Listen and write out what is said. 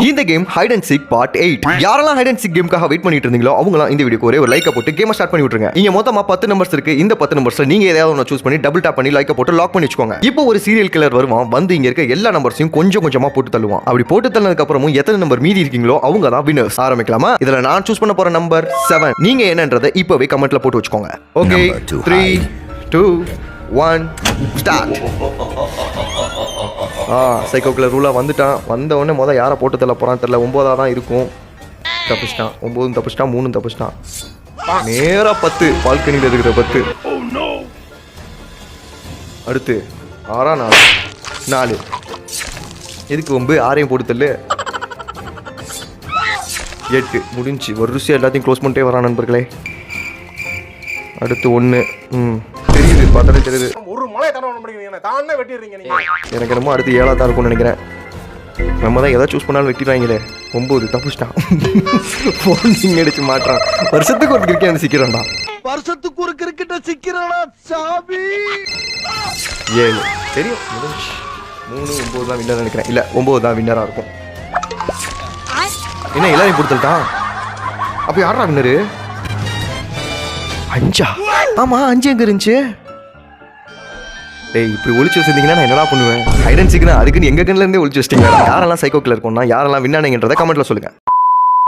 இந்த game hide and seek part 8. யாரெல்லாம் hide and seek கேமுக்காக வெயிட் பண்ணிட்டு இருந்தீங்களோ அவங்கலாம் இந்த வீடியோக்கு ஒரே ஒரு லைக் போட்டு கேமை ஸ்டார்ட் பண்ணி விட்டுருங்க. இங்க மொத்தமா 10 நம்பர்ஸ் இருக்கு. இந்த 10 நம்பர்ஸ்ல நீங்க ஏதாவது ஒன்னு சூஸ் பண்ணி டபுள் டாப் பண்ணி லைக் போட்டு லாக் பண்ணி வச்சுக்கோங்க. இப்போ ஒரு சீரியல் கில்லர் வருவான், வந்து இங்க இருக்க எல்லா நம்பர்ஸையும் கொஞ்சம் கொஞ்சமா போட்டு தள்ளுவான். அப்படி போட்டு தள்ளனதுக்கு அப்புறமும் எத்தனை நம்பர் மீதி இருக்கீங்களோ அவங்க தான் வின்னர்ஸ். ஆரம்பிக்கலாமா? இதுல நான் சூஸ் பண்ண போற நம்பர் 7. நீங்க என்னன்றதை இப்பவே கமெண்ட்ல போட்டு வச்சுக்கோங்க. Okay, 3 2 1 start. சைக்கோ கில்லர் ரூலா வந்துட்டான். வந்த உடனே முதல் யாரை போட்டு தள்ள போறான்னு தெரியல. 9 தான் இருக்கும். தப்பிச்சிட்டான். 9 தப்பிச்சிட்டான், 3 தப்பிச்சிட்டான். நேரா 10 பால்கனியில் இருக்கிற 10. அடுத்து 6 4 எதுக்கு 9 6 போட்டு தள்ளு. 8 முடிஞ்சு. ஒரு ருசியா எல்லாத்தையும் க்ளோஸ் பண்ணிட்டே வரான் நண்பர்களே. அடுத்து 1 தெரியுது, பார்த்தாலே தெரியுது. ஒரு மலை தான முடிக்கிறீங்க, தானே வெட்டிடுறீங்க நீங்க. எனக்கு என்னமோ அடுத்து 7 தான் இருக்கும்னு நினைக்கிறேன். நம்ம தான் எதாவது சூஸ் பண்ணாலும் வெட்டிடுவாங்களே. 9 தப்பிச்சிட்டான். ஃபோன் அடிச்சு மாட்டான். வருஷத்துக்கு ஒரு கிரிக்கெட் சிக்கிறான்டா. வருஷத்துக்கு ஒரு கிரிக்கெட்ட சிக்கிறானா சாமி. 7 தெரியும். 3 9 தான் வின்னர் நினைக்கிறேன். இல்ல 9 தான் வின்னரா இருக்கும். என்ன எல்லாரையும் கொடுத்துட்டான்? அப்ப யாரா வின்னரு? 5. ஆமா 5 எங்க இருந்துச்சு? டேய், இப்படி ஒளிச்சு வச்சிருந்தீங்கன்னா நான் என்னடா பண்ணுவேன்? ஹைட் அண்ட் சீக் அதுக்குன்னு எங்க கண்ணுல இருந்தே ஒளிச்சு வச்சிட்டீங்க. யாரெல்லாம் சைக்கோ கில்லர் இருக்கோம்னா யாரெல்லாம் வின்னானீங்கன்றதை கமெண்ட்ல சொல்லுங்க.